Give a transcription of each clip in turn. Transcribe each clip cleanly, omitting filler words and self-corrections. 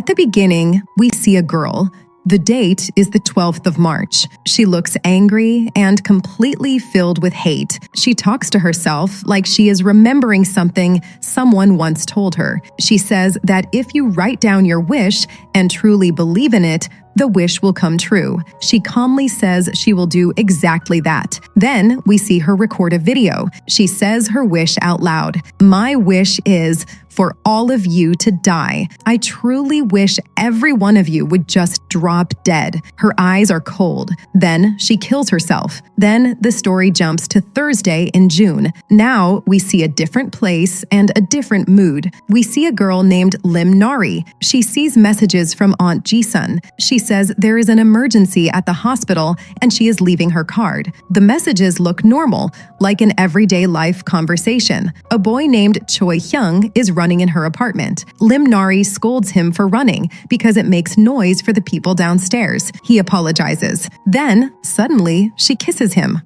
At the beginning, we see a girl. The date is the 12th of March. She looks angry and completely filled with hate. She talks to herself like she is remembering something someone once told her. She says that if you write down your wish and truly believe in it, the wish will come true. She calmly says she will do exactly that. Then we see her record a video. She says her wish out loud. My wish is for all of you to die. I truly wish every one of you would just drop dead. Her eyes are cold. Then she kills herself. Then the story jumps to Thursday in June. Now we see a different place and a different mood. We see a girl named Lim Nari. She sees messages from Aunt Jisun. She says there is an emergency at the hospital and she is leaving her card. The messages look normal, like an everyday life conversation. A boy named Choi Hyung is running in her apartment. Lim Nari scolds him for running because it makes noise for the people downstairs. He apologizes. Then, suddenly, she kisses him.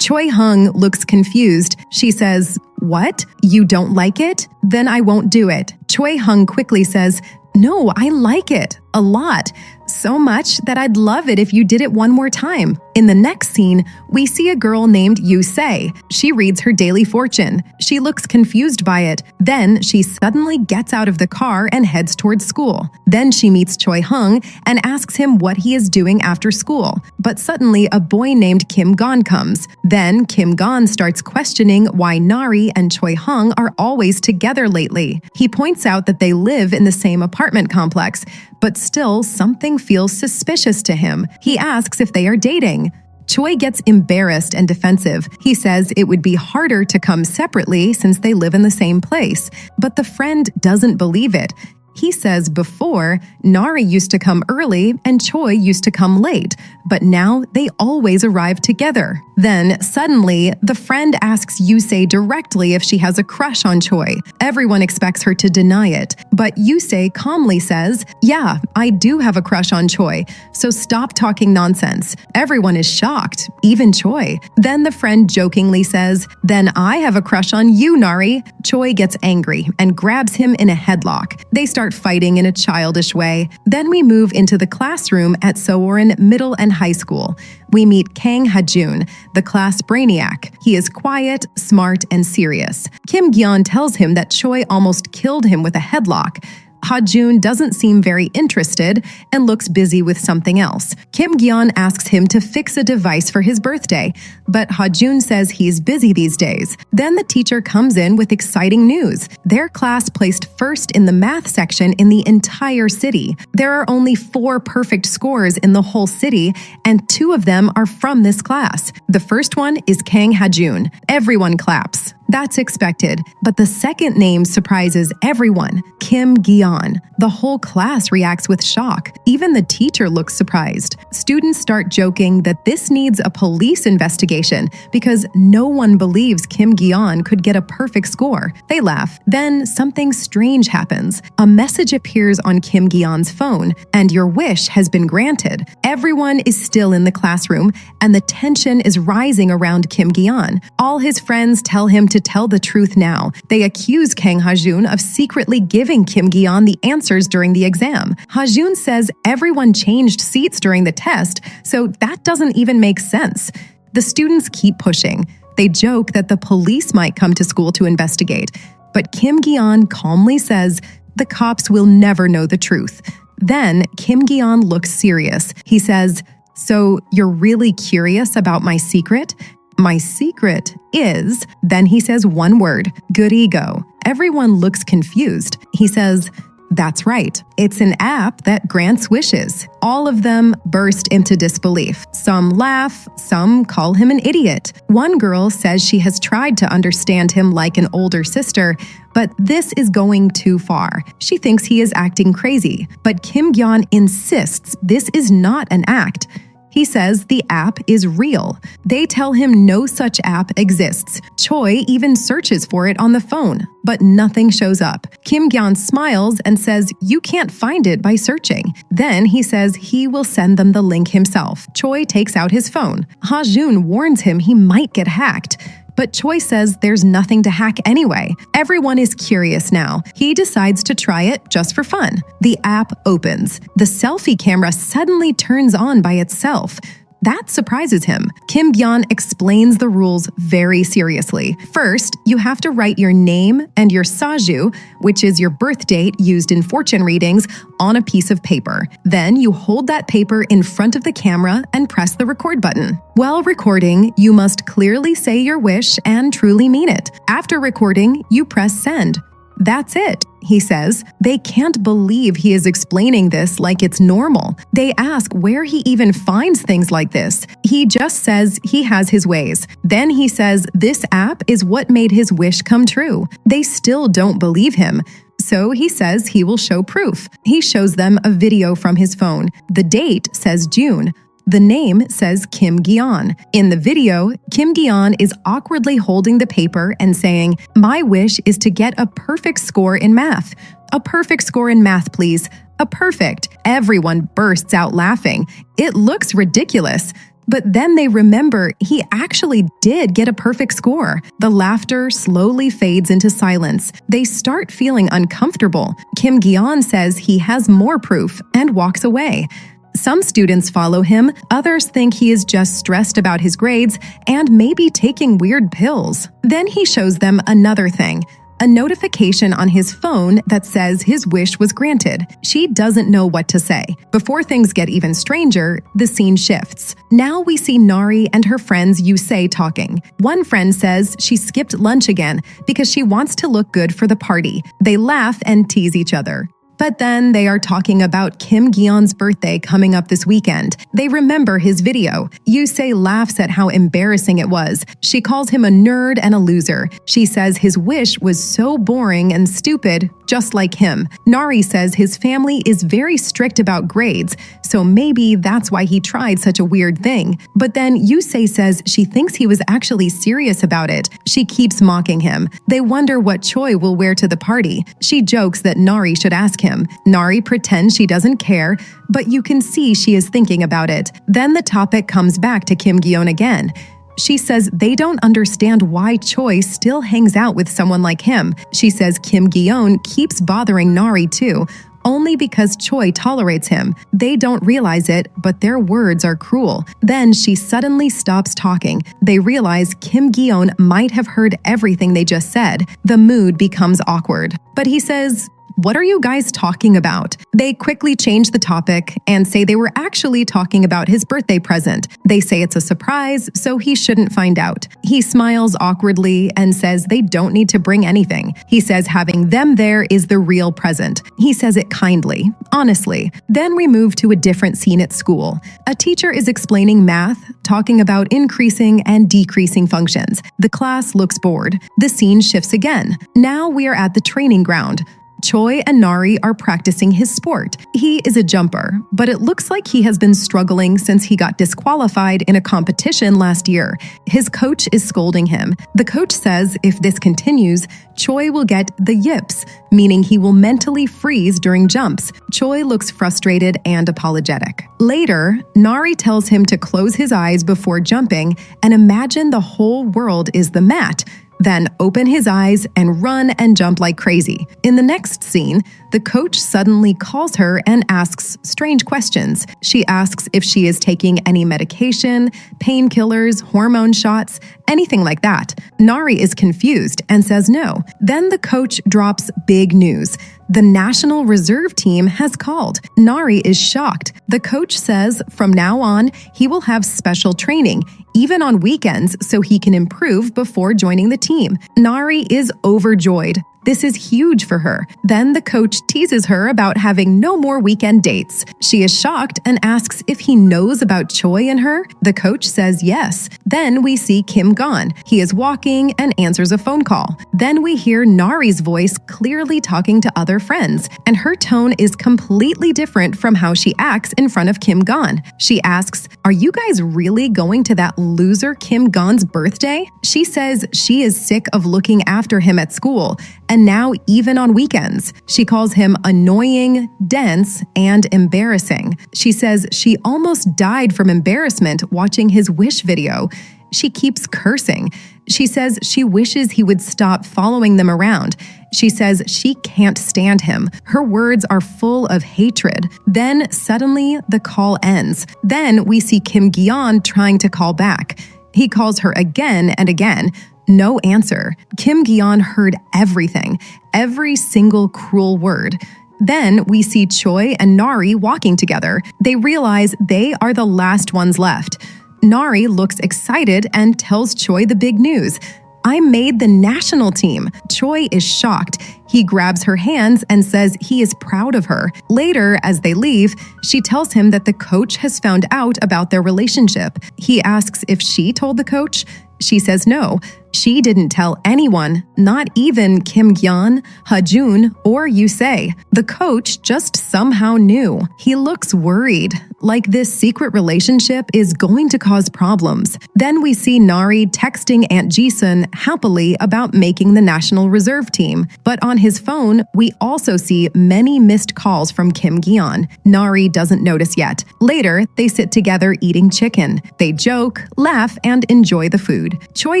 Choi Hyung looks confused. She says, "What? You don't like it? Then I won't do it." Choi Hyung quickly says, "No, I like it. A lot. So much that I'd love it if you did it one more time." In the next scene, we see a girl named Yu Se. She reads her daily fortune. She looks confused by it. Then she suddenly gets out of the car and heads towards school. Then she meets Choi Hyung and asks him what he is doing after school. But suddenly a boy named Kim Gon comes. Then Kim Gon starts questioning why Nari and Choi Hyung are always together lately. He points out that they live in the same apartment complex, but still something feels suspicious to him. He asks if they are dating. Choi gets embarrassed and defensive. He says it would be harder to come separately since they live in the same place, but the friend doesn't believe it. He says before, Nari used to come early and Choi used to come late, but now they always arrive together. Then, suddenly, the friend asks Yusei directly if she has a crush on Choi. Everyone expects her to deny it, but Yusei calmly says, "Yeah, I do have a crush on Choi, so stop talking nonsense." Everyone is shocked, even Choi. Then the friend jokingly says, "Then I have a crush on you, Nari." Choi gets angry and grabs him in a headlock. They start fighting in a childish way. Then we move into the classroom at Seorin Middle and High School. We meet Kang Ha-jun, the class brainiac. He is quiet, smart, and serious. Kim Gyeon tells him that Choi almost killed him with a headlock. Ha-jun doesn't seem very interested and looks busy with something else. Kim Gyeon asks him to fix a device for his birthday, but Ha-jun says he's busy these days. Then the teacher comes in with exciting news. Their class placed first in the math section in the entire city. There are only 4 perfect scores in the whole city, and 2 of them are from this class. The first one is Kang Ha-jun. Everyone claps. That's expected, but the second name surprises everyone, Kim Gyeon. The whole class reacts with shock. Even the teacher looks surprised. Students start joking that this needs a police investigation because no one believes Kim Gyeon could get a perfect score. They laugh. Then something strange happens. A message appears on Kim Gyeon's phone, and your wish has been granted. Everyone is still in the classroom, and the tension is rising around Kim Gyeon. All his friends tell him to tell the truth now. They accuse Kang Ha-jun of secretly giving Kim Gyeon the answers during the exam. Ha-jun says everyone changed seats during the test, so that doesn't even make sense. The students keep pushing. They joke that the police might come to school to investigate, but Kim Gyeon calmly says the cops will never know the truth. Then Kim Gyeon looks serious. He says, "So you're really curious about my secret?" "My secret is," then he says one word, "good ego." Everyone looks confused. He says, "That's right. It's an app that grants wishes." All of them burst into disbelief. Some laugh, some call him an idiot. One girl says she has tried to understand him like an older sister, but this is going too far. She thinks he is acting crazy. But Kim Gyeon insists this is not an act. He says the app is real. They tell him no such app exists. Choi even searches for it on the phone, but nothing shows up. Kim Gyeon smiles and says you can't find it by searching. Then he says he will send them the link himself. Choi takes out his phone. Ha-jun warns him he might get hacked. but Choi says there's nothing to hack anyway. Everyone is curious now. He decides to try it just for fun. The app opens. The selfie camera suddenly turns on by itself. That surprises him. Kim Gyeon explains the rules very seriously. First, you have to write your name and your saju, which is your birth date used in fortune readings, on a piece of paper. Then you hold that paper in front of the camera and press the record button. While recording, you must clearly say your wish and truly mean it. After recording, you press send. That's it, he says. They can't believe he is explaining this like it's normal. They ask where he even finds things like this. He just says he has his ways. Then he says this app is what made his wish come true. They still don't believe him. So he says he will show proof. He shows them a video from his phone. The date says June. The name says Kim Gyeon. In the video, Kim Gyeon is awkwardly holding the paper and saying, "My wish is to get a perfect score in math. A perfect score in math, please. A perfect." Everyone bursts out laughing. It looks ridiculous. But then they remember he actually did get a perfect score. The laughter slowly fades into silence. They start feeling uncomfortable. Kim Gyeon says he has more proof and walks away. Some students follow him, others think he is just stressed about his grades and maybe taking weird pills. Then he shows them another thing, a notification on his phone that says his wish was granted. She doesn't know what to say. Before things get even stranger, the scene shifts. Now we see Nari and her friends Yusei talking. One friend says she skipped lunch again because she wants to look good for the party. They laugh and tease each other. But then they are talking about Kim Gyeon's birthday coming up this weekend. They remember his video. Yusei laughs at how embarrassing it was. She calls him a nerd and a loser. She says his wish was so boring and stupid, just like him. Nari says his family is very strict about grades, so maybe that's why he tried such a weird thing. But then Yusei says she thinks he was actually serious about it. She keeps mocking him. They wonder what Choi will wear to the party. She jokes that Nari should ask him. Nari pretends she doesn't care, but you can see she is thinking about it. Then the topic comes back to Kim Gyeon again. She says they don't understand why Choi still hangs out with someone like him. She says Kim Gyeon keeps bothering Nari too, only because Choi tolerates him. They don't realize it, but their words are cruel. Then she suddenly stops talking. They realize Kim Gyeon might have heard everything they just said. The mood becomes awkward. But he says, "What are you guys talking about?" They quickly change the topic and say they were actually talking about his birthday present. They say it's a surprise, so he shouldn't find out. He smiles awkwardly and says they don't need to bring anything. He says having them there is the real present. He says it kindly, honestly. Then we move to a different scene at school. A teacher is explaining math, talking about increasing and decreasing functions. The class looks bored. The scene shifts again. Now we are at the training ground. Choi and Nari are practicing his sport. He is a jumper, but it looks like he has been struggling since he got disqualified in a competition last year. His coach is scolding him. The coach says if this continues, Choi will get the yips, meaning he will mentally freeze during jumps. Choi looks frustrated and apologetic. Later, Nari tells him to close his eyes before jumping and imagine the whole world is the mat. Then open his eyes and run and jump like crazy. In the next scene, the coach suddenly calls her and asks strange questions. She asks if she is taking any medication, painkillers, hormone shots, anything like that. Nari is confused and says no. Then the coach drops big news. The National Reserve Team has called. Nari is shocked. The coach says from now on, he will have special training, even on weekends, so he can improve before joining the team. Nari is overjoyed. This is huge for her. Then the coach teases her about having no more weekend dates. She is shocked and asks if he knows about Choi and her. The coach says yes. Then we see Kim Gyeon. He is walking and answers a phone call. Then we hear Nari's voice clearly talking to other friends, and her tone is completely different from how she acts in front of Kim Gyeon. She asks, "Are you guys really going to that loser Kim Gyeon's birthday?" She says she is sick of looking after him at school, and now even on weekends. She calls him annoying, dense, and embarrassing. She says she almost died from embarrassment watching his wish video. She keeps cursing. She says she wishes he would stop following them around. She says she can't stand him. Her words are full of hatred. Then suddenly the call ends. Then we see Kim Gi-yeon trying to call back. He calls her again and again. No answer. Kim Gi-yeon heard everything, every single cruel word. Then we see Choi and Nari walking together. They realize they are the last ones left. Nari looks excited and tells Choi the big news. I made the national team. Choi is shocked. He grabs her hands and says he is proud of her. Later, as they leave, she tells him that the coach has found out about their relationship. He asks if she told the coach. She says no. She didn't tell anyone, not even Kim Gi-yeon, Ha-jun, or Yusei. The coach just somehow knew. He looks worried, like this secret relationship is going to cause problems. Then we see Nari texting Aunt Ji-sun happily about making the national reserve team. But on his phone, we also see many missed calls from Kim Gi-yeon. Nari doesn't notice yet. Later, they sit together eating chicken. They joke, laugh, and enjoy the food. Choi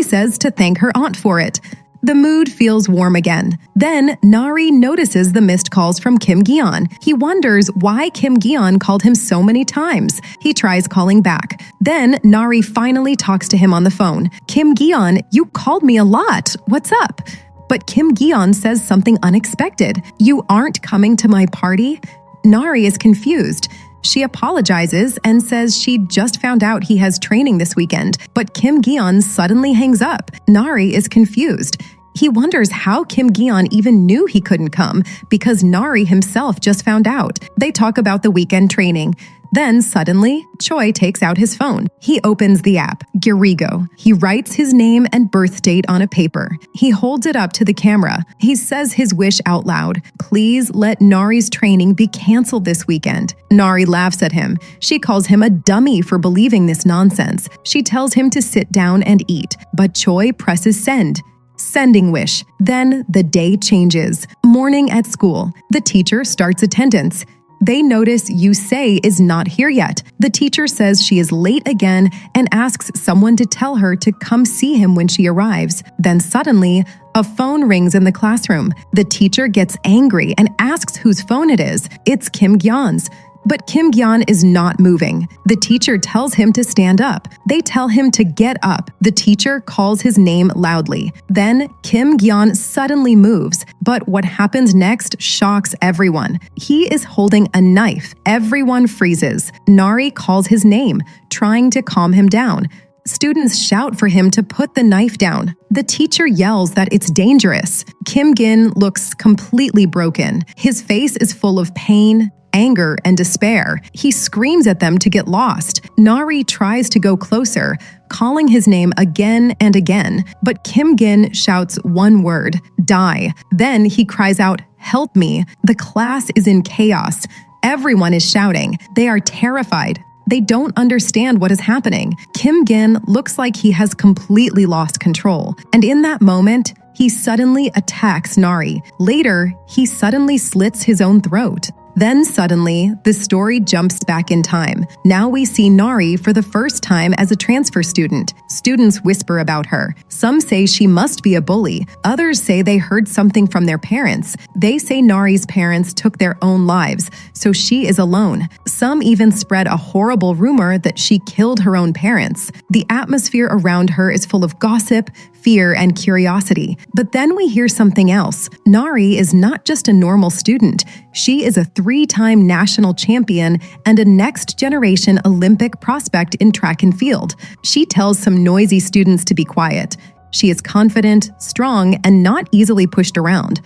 says to thank her aunt for it. The mood feels warm again. Then Nari notices the missed calls from Kim Gi-yeon. He wonders why Kim Gi-yeon called him so many times. He tries calling back. Then Nari finally talks to him on the phone. Kim Gi-yeon, you called me a lot. What's up? But Kim Gi-yeon says something unexpected. You aren't coming to my party? Nari is confused. She apologizes and says she just found out he has training this weekend, but Kim Gi-yeon suddenly hangs up. Nari is confused. He wonders how Kim Gi-yeon even knew he couldn't come because Nari himself just found out. They talk about the weekend training. Then suddenly, Choi takes out his phone. He opens the app, Girigo. He writes his name and birth date on a paper. He holds it up to the camera. He says his wish out loud. Please let Nari's training be canceled this weekend. Nari laughs at him. She calls him a dummy for believing this nonsense. She tells him to sit down and eat, but Choi presses send. Sending wish. Then the day changes. Morning at school. The teacher starts attendance. They notice Yusei is not here yet. The teacher says she is late again and asks someone to tell her to come see him when she arrives. Then suddenly, a phone rings in the classroom. The teacher gets angry and asks whose phone it is. It's Kim Gi-yeon's. But Kim Gi-yeon is not moving. The teacher tells him to stand up. They tell him to get up. The teacher calls his name loudly. Then Kim Gi-yeon suddenly moves. But what happens next shocks everyone. He is holding a knife. Everyone freezes. Nari calls his name, trying to calm him down. Students shout for him to put the knife down. The teacher yells that it's dangerous. Kim Gin looks completely broken. His face is full of pain, anger, and despair. He screams at them to get lost. Nari tries to go closer, calling his name again and again, but Kim Gin shouts one word, die. Then he cries out, help me. The class is in chaos. Everyone is shouting. They are terrified. They don't understand what is happening. Kim Gin looks like he has completely lost control. And in that moment, he suddenly attacks Nari. Later, he suddenly slits his own throat. Then suddenly, the story jumps back in time. Now we see Nari for the first time as a transfer student. Students whisper about her. Some say she must be a bully. Others say they heard something from their parents. They say Nari's parents took their own lives, so she is alone. Some even spread a horrible rumor that she killed her own parents. The atmosphere around her is full of gossip, fear, and curiosity. But then we hear something else. Nari is not just a normal student. She is a 3-time national champion and a next-generation Olympic prospect in track and field. She tells some noisy students to be quiet. She is confident, strong, and not easily pushed around.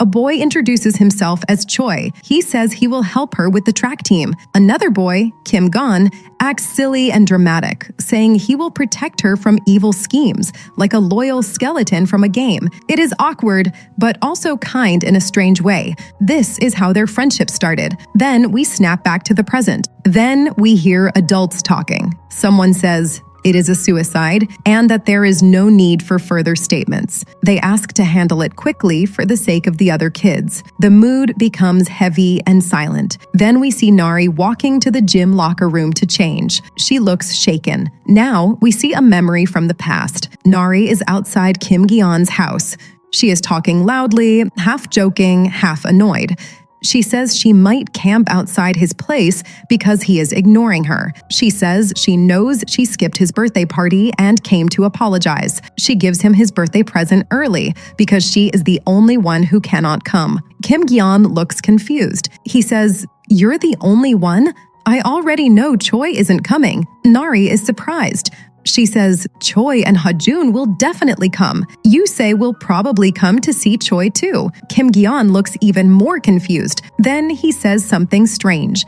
A boy introduces himself as Choi. He says he will help her with the track team. Another boy, Kim Gon, acts silly and dramatic, saying he will protect her from evil schemes, like a loyal skeleton from a game. It is awkward, but also kind in a strange way. This is how their friendship started. Then we snap back to the present. Then we hear adults talking. Someone says, it is a suicide, and that there is no need for further statements. They ask to handle it quickly for the sake of the other kids. The mood becomes heavy and silent. Then we see Nari walking to the gym locker room to change. She looks shaken. Now we see a memory from the past. Nari is outside Kim Gi-yeon's house. She is talking loudly, half joking, half annoyed. She says she might camp outside his place because he is ignoring her. She says she knows she skipped his birthday party and came to apologize. She gives him his birthday present early because she is the only one who cannot come. Kim Gi-yeon looks confused. He says, "You're the only one? I already know Choi isn't coming." Nari is surprised. She says Choi and Hajun will definitely come. Yusei will probably come to see Choi too. Kim Gi-yeon looks even more confused. Then he says something strange.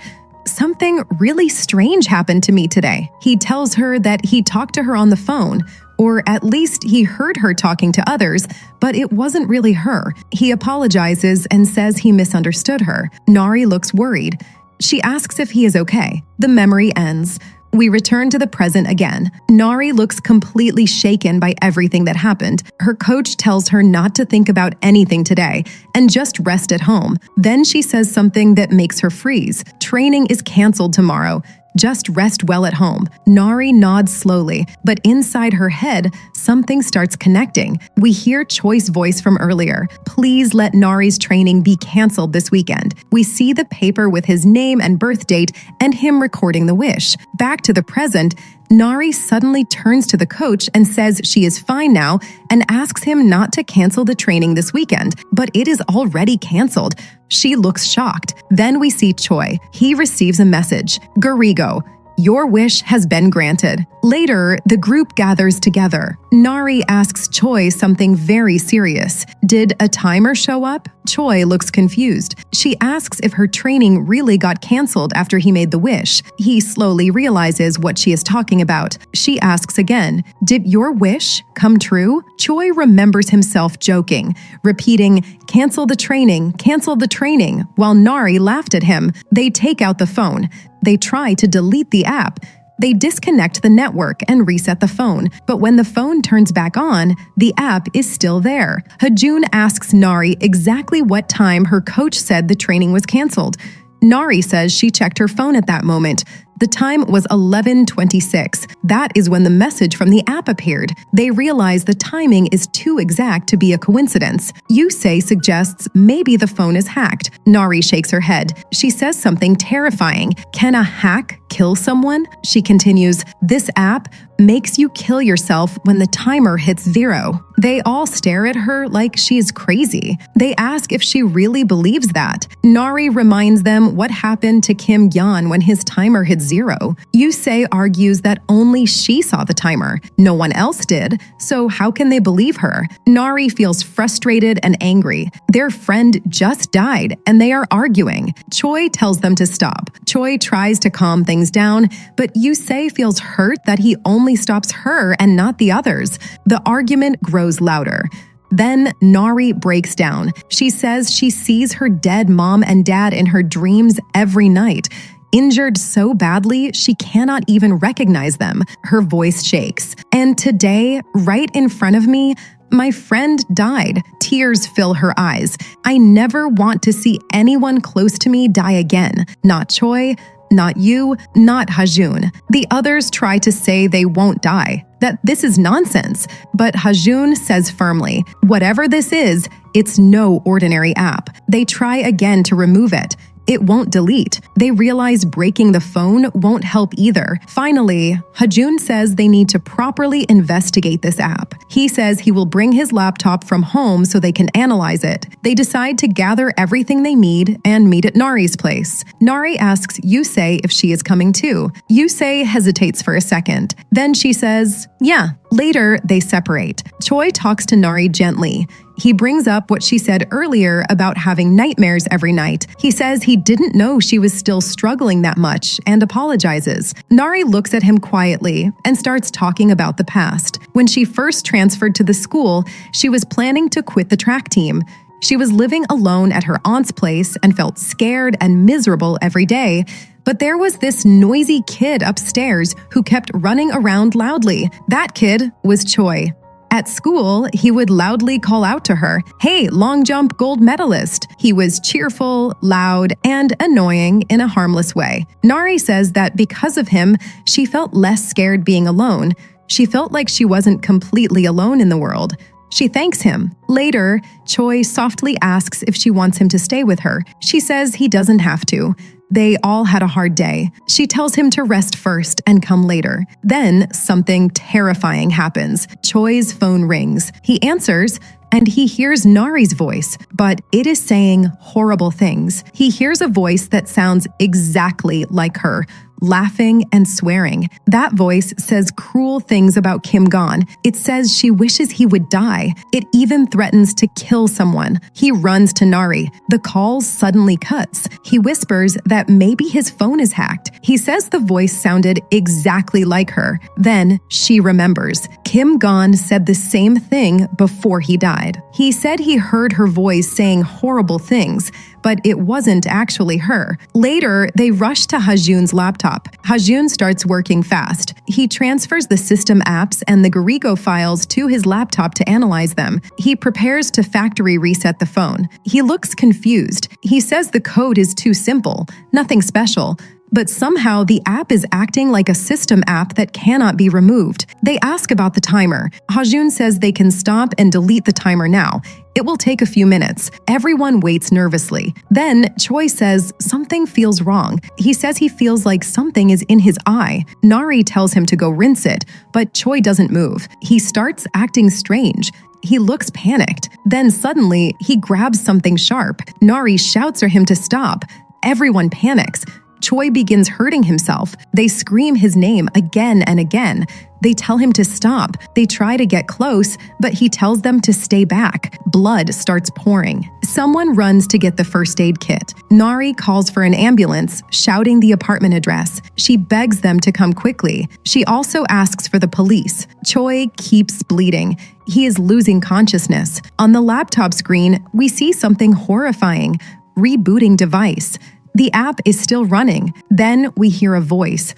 "Something really strange happened to me today." He tells her that he talked to her on the phone, or at least he heard her talking to others, but it wasn't really her. He apologizes and says he misunderstood her. Nari looks worried. She asks if he is okay. The memory ends. We return to the present again. Nari looks completely shaken by everything that happened. Her coach tells her not to think about anything today and just rest at home. Then she says something that makes her freeze. Training is canceled tomorrow. Just rest well at home. Nari nods slowly, but inside her head, something starts connecting. We hear Choi's voice from earlier. Please let Nari's training be canceled this weekend. We see the paper with his name and birth date and him recording the wish. Back to the present, Nari suddenly turns to the coach and says she is fine now and asks him not to cancel the training this weekend, but it is already canceled. She looks shocked. Then we see Choi. He receives a message. "Garigo, your wish has been granted." Later, the group gathers together. Nari asks Choi something very serious. Did a timer show up? Choi looks confused. She asks if her training really got canceled after he made the wish. He slowly realizes what she is talking about. She asks again, "Did your wish come true?" Choi remembers himself joking, repeating, cancel the training, while Nari laughed at him. They take out the phone. They try to delete the app. They disconnect the network and reset the phone, but when the phone turns back on, the app is still there. Hajun asks Nari exactly what time her coach said the training was canceled. Nari says she checked her phone at that moment. The time was 11:26. That is when the message from the app appeared. They realize the timing is too exact to be a coincidence. Yusei suggests maybe the phone is hacked. Nari shakes her head. She says something terrifying. "Can a hack kill someone?" She continues, "This app makes you kill yourself when the timer hits 0. They all stare at her like she is crazy. They ask if she really believes that. Nari reminds them what happened to Kim Gi-yeon when his timer hit 0. Yusei argues that only she saw the timer. No one else did, so how can they believe her? Nari feels frustrated and angry. Their friend just died, and they are arguing. Choi tells them to stop. Choi tries to calm things down, but Yusei feels hurt that he only stops her and not the others. The argument grows louder. Then Nari breaks down. She says she sees her dead mom and dad in her dreams every night. Injured so badly, she cannot even recognize them. Her voice shakes. "And today, right in front of me, my friend died." Tears fill her eyes. "I never want to see anyone close to me die again. Not Choi, not you, not Hajun." The others try to say they won't die, that this is nonsense, but Hajun says firmly, "Whatever this is, it's no ordinary app." They try again to remove it. It won't delete. They realize breaking the phone won't help either. Finally, Hajun says they need to properly investigate this app. He says he will bring his laptop from home so they can analyze it. They decide to gather everything they need and meet at Nari's place. Nari asks Yusei if she is coming too. Yusei hesitates for a second. Then she says, "Yeah." Later, they separate. Choi talks to Nari gently. He brings up what she said earlier about having nightmares every night. He says he didn't know she was still struggling that much and apologizes. Nari looks at him quietly and starts talking about the past. When she first transferred to the school, she was planning to quit the track team. She was living alone at her aunt's place and felt scared and miserable every day. But there was this noisy kid upstairs who kept running around loudly. That kid was Choi. At school, he would loudly call out to her, "Hey, long jump gold medalist." He was cheerful, loud, and annoying in a harmless way. Nari says that because of him, she felt less scared being alone. She felt like she wasn't completely alone in the world. She thanks him. Later, Choi softly asks if she wants him to stay with her. She says he doesn't have to. They all had a hard day. She tells him to rest first and come later. Then something terrifying happens. Choi's phone rings. He answers, and he hears Nari's voice, but it is saying horrible things. He hears a voice that sounds exactly like her, laughing and swearing. That voice says cruel things about Kim Gon. It says she wishes he would die. It even threatens to kill someone. He runs to Nari. The call suddenly cuts. He whispers that maybe his phone is hacked. He says the voice sounded exactly like her. Then she remembers. Kim Gon said the same thing before he died. He said he heard her voice saying horrible things, but it wasn't actually her. Later, they rush to Hajun's laptop. Hajun starts working fast. He transfers the system apps and the Garigo files to his laptop to analyze them. He prepares to factory reset the phone. He looks confused. He says the code is too simple, nothing special. But somehow the app is acting like a system app that cannot be removed. They ask about the timer. Hajun says they can stop and delete the timer now. It will take a few minutes. Everyone waits nervously. Then Choi says something feels wrong. He says he feels like something is in his eye. Nari tells him to go rinse it, but Choi doesn't move. He starts acting strange. He looks panicked. Then suddenly, he grabs something sharp. Nari shouts for him to stop. Everyone panics. Choi begins hurting himself. They scream his name again and again. They tell him to stop. They try to get close, but he tells them to stay back. Blood starts pouring. Someone runs to get the first aid kit. Nari calls for an ambulance, shouting the apartment address. She begs them to come quickly. She also asks for the police. Choi keeps bleeding. He is losing consciousness. On the laptop screen, we see something horrifying. Rebooting device. The app is still running. Then we hear a voice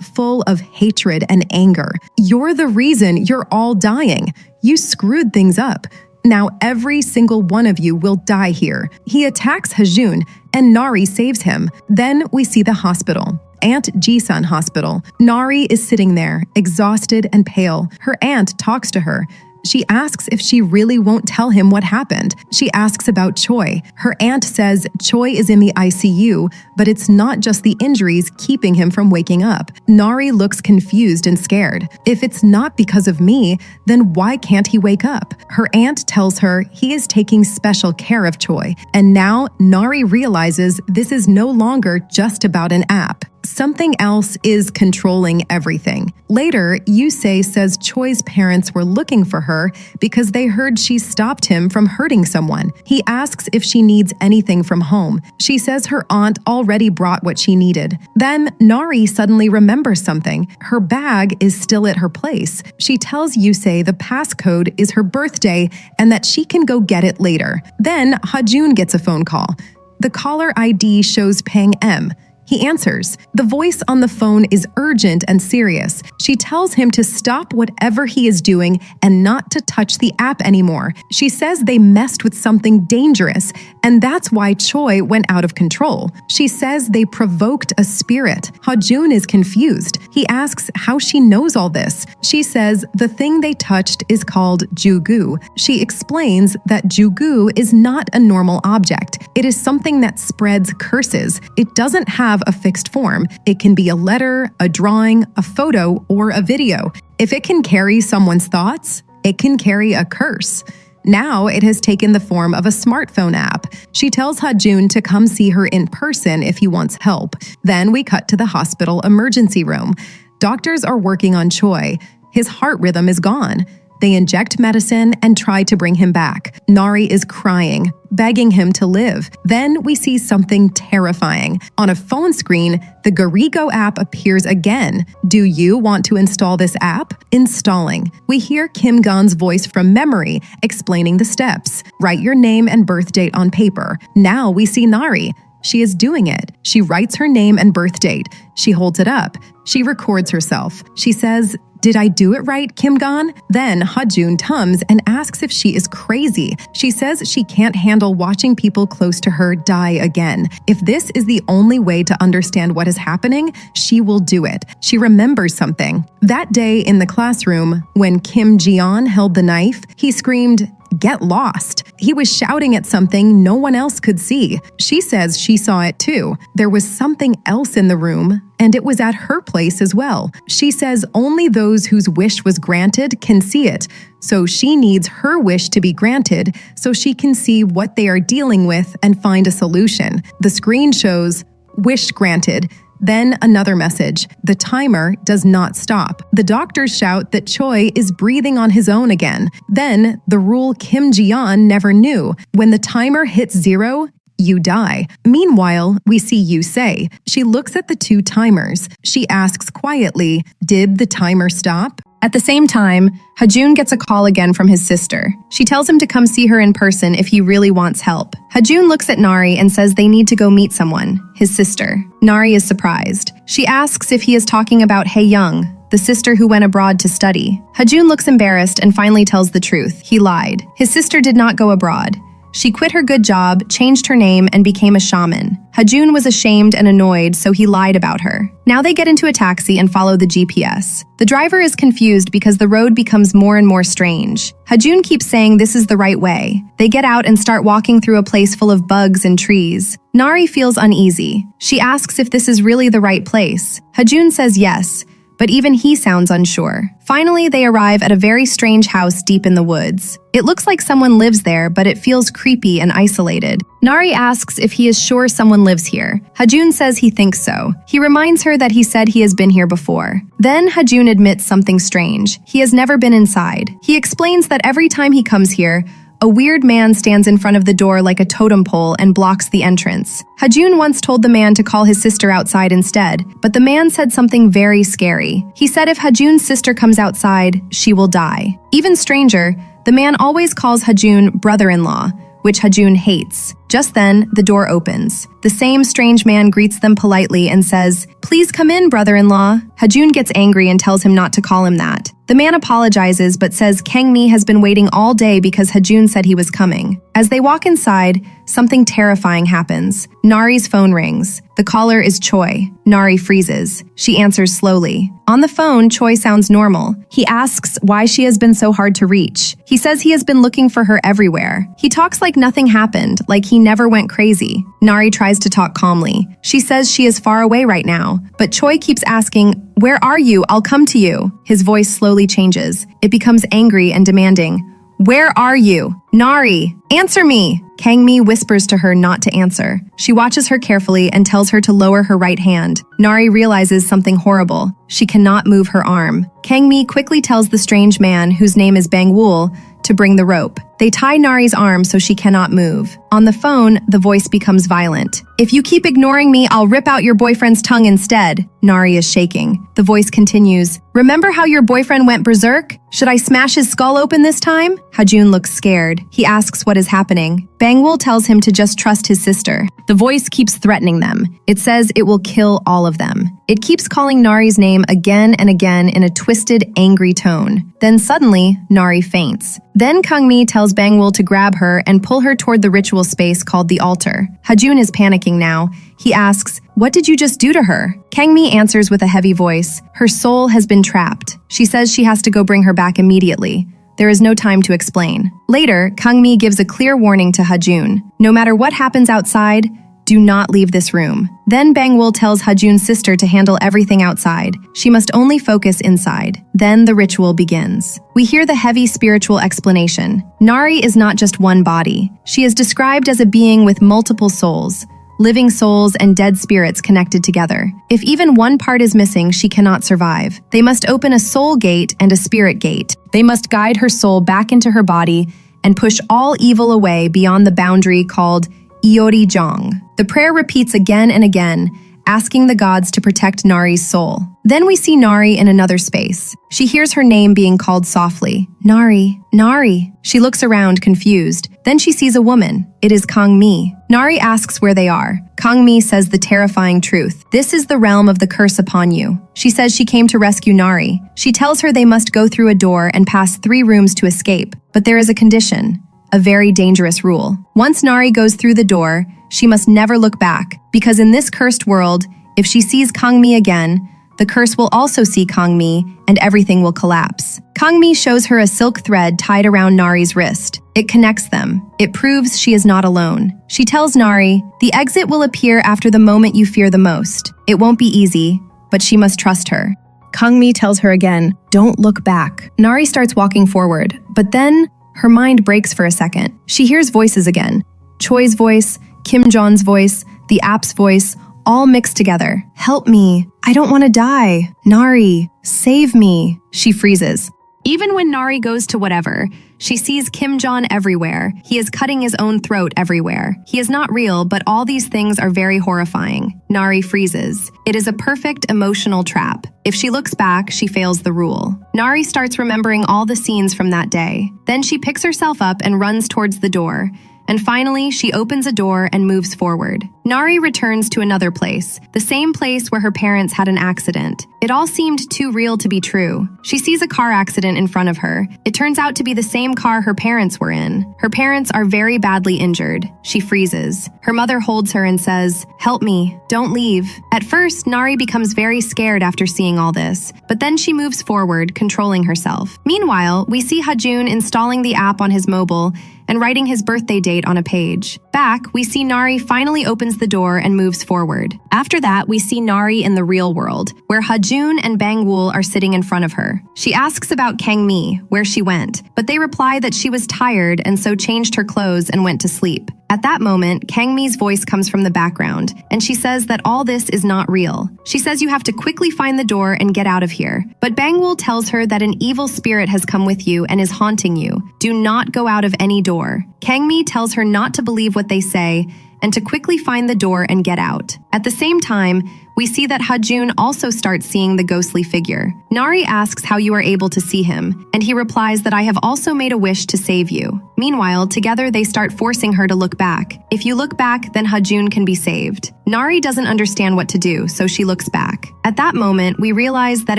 full of hatred and anger. "You're the reason you're all dying. You screwed things up. Now every single one of you will die here." He attacks Hajun, and Nari saves him. Then we see the hospital. Aunt Jisun Hospital. Nari is sitting there, exhausted and pale. Her aunt talks to her. She asks if she really won't tell him what happened. She asks about Choi. Her aunt says Choi is in the ICU, but it's not just the injuries keeping him from waking up. Nari looks confused and scared. "If it's not because of me, then why can't he wake up?" Her aunt tells her he is taking special care of Choi. And now Nari realizes this is no longer just about an app. Something else is controlling everything. Later, Yusei says Choi's parents were looking for her because they heard she stopped him from hurting someone. He asks if she needs anything from home. She says her aunt already brought what she needed. Then Nari suddenly remembers something. Her bag is still at her place. She tells Yusei the passcode is her birthday and that she can go get it later. Then Hajun gets a phone call. The caller ID shows Pang M. He answers. The voice on the phone is urgent and serious. She tells him to stop whatever he is doing and not to touch the app anymore. She says they messed with something dangerous, and that's why Choi went out of control. She says they provoked a spirit. Hajun is confused. He asks how she knows all this. She says the thing they touched is called jugu. She explains that jugu is not a normal object. It is something that spreads curses. It doesn't have a fixed form. It can be a letter, a drawing, a photo, or a video. If it can carry someone's thoughts, it can carry a curse. Now it has taken the form of a smartphone app. She tells Hajun to come see her in person if he wants help. Then we cut to the hospital emergency room. Doctors are working on Choi. His heart rhythm is gone. They inject medicine and try to bring him back. Nari is crying, begging him to live. Then we see something terrifying. On a phone screen, the Garigo app appears again. Do you want to install this app? Installing. We hear Kim Gon's voice from memory explaining the steps. Write your name and birth date on paper. Now we see Nari. She is doing it. She writes her name and birth date. She holds it up. She records herself. She says, "Did I do it right, Kim Gon?" Then Hajun comes and asks if she is crazy. She says she can't handle watching people close to her die again. If this is the only way to understand what is happening, she will do it. She remembers something. That day in the classroom, when Kim Jion held the knife, he screamed, "Get lost." He was shouting at something no one else could see. She says she saw it too. There was something else in the room, and it was at her place as well. She says only those whose wish was granted can see it. So she needs her wish to be granted so she can see what they are dealing with and find a solution. The screen shows, "Wish granted." Then another message. The timer does not stop. The doctors shout that Choi is breathing on his own again. Then the rule Kim Jion never knew. When the timer hits 0, you die. Meanwhile, we see Yu Se. She looks at the two timers. She asks quietly, "Did the timer stop?" At the same time, Hajun gets a call again from his sister. She tells him to come see her in person if he really wants help. Hajun looks at Nari and says they need to go meet someone, his sister. Nari is surprised. She asks if he is talking about Hae Young, the sister who went abroad to study. Hajun looks embarrassed and finally tells the truth. He lied. His sister did not go abroad. She quit her good job, changed her name, and became a shaman. Hajun was ashamed and annoyed, so he lied about her. Now they get into a taxi and follow the GPS. The driver is confused because the road becomes more and more strange. Hajun keeps saying this is the right way. They get out and start walking through a place full of bugs and trees. Nari feels uneasy. She asks if this is really the right place. Hajun says yes, but even he sounds unsure. Finally, they arrive at a very strange house deep in the woods. It looks like someone lives there, but it feels creepy and isolated. Nari asks if he is sure someone lives here. Hajun says he thinks so. He reminds her that he said he has been here before. Then Hajun admits something strange. He has never been inside. He explains that every time he comes here, a weird man stands in front of the door like a totem pole and blocks the entrance. Hajun once told the man to call his sister outside instead, but the man said something very scary. He said if Hajun's sister comes outside, she will die. Even stranger, the man always calls Hajun brother-in-law, which Hajun hates. Just then, the door opens. The same strange man greets them politely and says, "Please come in, brother-in-law." Hajun gets angry and tells him not to call him that. The man apologizes but says Kangmi has been waiting all day because Hajun said he was coming. As they walk inside, something terrifying happens. Nari's phone rings. The caller is Choi. Nari freezes. She answers slowly. On the phone, Choi sounds normal. He asks why she has been so hard to reach. He says he has been looking for her everywhere. He talks like nothing happened, like he never went crazy. Nari tries to talk calmly. She says she is far away right now, but Choi keeps asking, "Where are you? I'll come to you." His voice slowly changes. It becomes angry and demanding. "Where are you? Nari, answer me!" Kangmi whispers to her not to answer. She watches her carefully and tells her to lower her right hand. Nari realizes something horrible. She cannot move her arm. Kangmi quickly tells the strange man, whose name is Bangwul, to bring the rope. They tie Nari's arm so she cannot move. On the phone, the voice becomes violent. "If you keep ignoring me, I'll rip out your boyfriend's tongue instead." Nari is shaking. The voice continues, "Remember how your boyfriend went berserk? Should I smash his skull open this time?" Hajun looks scared. He asks what is happening. Bangwul tells him to just trust his sister. The voice keeps threatening them. It says it will kill all of them. It keeps calling Nari's name again and again in a twisted, angry tone. Then suddenly, Nari faints. Then Kangmi tells Bangwul to grab her and pull her toward the ritual space called the altar. Hajun is panicking now. He asks, "What did you just do to her?" Kangmi answers with a heavy voice. Her soul has been trapped. She says she has to go bring her back immediately. There is no time to explain. Later, Kangmi gives a clear warning to Hajun. No matter what happens outside, do not leave this room. Then Bangwul tells Hajun's sister to handle everything outside. She must only focus inside. Then the ritual begins. We hear the heavy spiritual explanation. Nari is not just one body. She is described as a being with multiple souls. living souls and dead spirits connected together. If even one part is missing, she cannot survive. They must open a soul gate and a spirit gate. They must guide her soul back into her body and push all evil away beyond the boundary called Iori Jong. The prayer repeats again and again, asking the gods to protect Nari's soul. Then we see Nari in another space. She hears her name being called softly. Nari, Nari. She looks around, confused. Then she sees a woman. It is Kang Mi. Nari asks where they are. Kang Mi says the terrifying truth. This is the realm of the curse upon you. She says she came to rescue Nari. She tells her they must go through a door and pass 3 rooms to escape. But there is a condition. A very dangerous rule. Once Nari goes through the door, she must never look back, because in this cursed world, if she sees Kang Mi again, the curse will also see Kang Mi, and everything will collapse. Kang Mi shows her a silk thread tied around Nari's wrist. It connects them. It proves she is not alone. She tells Nari, the exit will appear after the moment you fear the most. It won't be easy, but she must trust her. Kang Mi tells her again, don't look back. Nari starts walking forward, but then her mind breaks for a second. She hears voices again. Choi's voice, Kim Jon's voice, the app's voice, all mixed together. Help me. I don't want to die. Nari, save me. She freezes. Even when Nari goes to whatever, she sees Kim Jon everywhere. He is cutting his own throat everywhere. He is not real, but all these things are very horrifying. Nari freezes. It is a perfect emotional trap. If she looks back, she fails the rule. Nari starts remembering all the scenes from that day. Then she picks herself up and runs towards the door. And finally, she opens a door and moves forward. Nari returns to another place, the same place where her parents had an accident. It all seemed too real to be true. She sees a car accident in front of her. It turns out to be the same car her parents were in. Her parents are very badly injured. She freezes. Her mother holds her and says, help me, don't leave. At first, Nari becomes very scared after seeing all this, but then she moves forward, controlling herself. Meanwhile, we see Ha-jun installing the app on his mobile and writing his birthday date on a page. Back, we see Nari finally opens the door and moves forward. After that, we see Nari in the real world, where Ha-jun and Bang-wul are sitting in front of her. She asks about Kang Mi, where she went, but they reply that she was tired and so changed her clothes and went to sleep. At that moment, Kang Mi's voice comes from the background, and she says that all this is not real. She says you have to quickly find the door and get out of here. But Bang-wul tells her that an evil spirit has come with you and is haunting you. Do not go out of any door. Kang Mi tells her not to believe what they say and to quickly find the door and get out. At the same time, we see that Ha-jun also starts seeing the ghostly figure. Nari asks how you are able to see him, and he replies that I have also made a wish to save you. Meanwhile, together they start forcing her to look back. If you look back, then Ha-jun can be saved. Nari doesn't understand what to do, so she looks back. At that moment, we realize that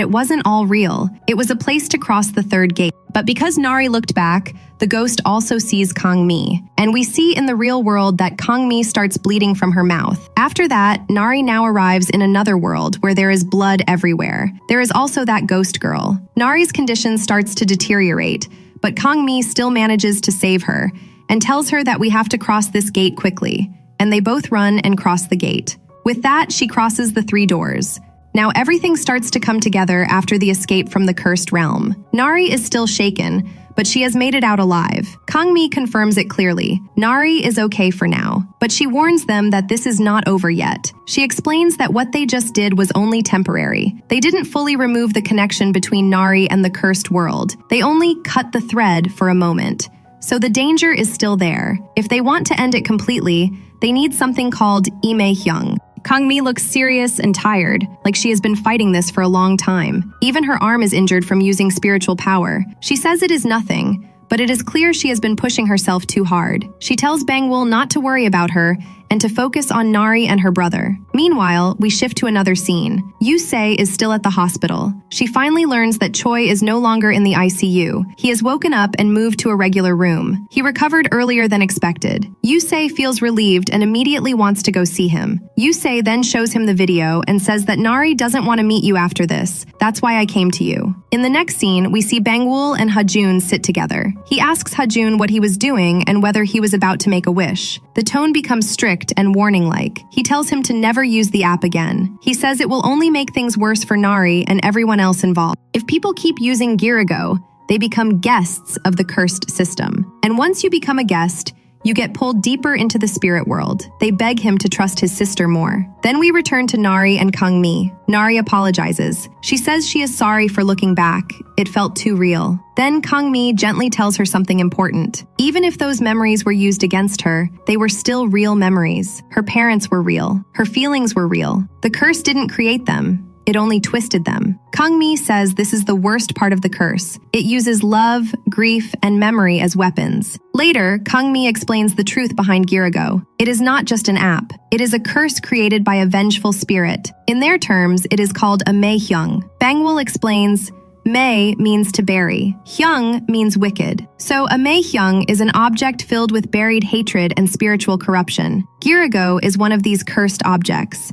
it wasn't all real. It was a place to cross the third gate. But because Nari looked back, the ghost also sees Kang Mi, and we see in the real world that Kang Mi starts bleeding from her mouth. After that, Nari now arrives in another world where there is blood everywhere. There is also that ghost girl. Nari's condition starts to deteriorate, but Kang Mi still manages to save her and tells her that we have to cross this gate quickly, and they both run and cross the gate. With that, she crosses the 3 doors. Now everything starts to come together after the escape from the cursed realm. Nari is still shaken, but she has made it out alive. Kang Mi confirms it clearly. Nari is okay for now, but she warns them that this is not over yet. She explains that what they just did was only temporary. They didn't fully remove the connection between Nari and the cursed world. They only cut the thread for a moment. So the danger is still there. If they want to end it completely, they need something called Ime Hyung. Kang Mi looks serious and tired, like she has been fighting this for a long time. Even her arm is injured from using spiritual power. She says it is nothing, but it is clear she has been pushing herself too hard. She tells Bang-wul not to worry about her and to focus on Nari and her brother. Meanwhile, we shift to another scene. Yusei is still at the hospital. She finally learns that Choi is no longer in the ICU. He has woken up and moved to a regular room. He recovered earlier than expected. Yusei feels relieved and immediately wants to go see him. Yusei then shows him the video and says that Nari doesn't want to meet you after this. That's why I came to you. In the next scene, we see Bang-wul and Ha-jun sit together. He asks Ha-jun what he was doing and whether he was about to make a wish. The tone becomes strict and warning-like. He tells him to never use the app again. He says it will only make things worse for Nari and everyone else involved. If people keep using Girago, they become guests of the cursed system. And once you become a guest, You get pulled deeper into the spirit world. They beg him to trust his sister more. Then we return to Nari and Kang Mi. Nari apologizes. She says she is sorry for looking back. It felt too real. Then Kang Mi gently tells her something important. Even if those memories were used against her, they were still real memories. Her parents were real. Her feelings were real. The curse didn't create them. It only twisted them. Kang Mi says this is the worst part of the curse. It uses love, grief, and memory as weapons. Later, Kang Mi explains the truth behind Girago. It is not just an app. It is a curse created by a vengeful spirit. In their terms, it is called a Mei Hyung. Bangwol explains, Mei means to bury. Hyung means wicked. So a Mei Hyung is an object filled with buried hatred and spiritual corruption. Girago is one of these cursed objects.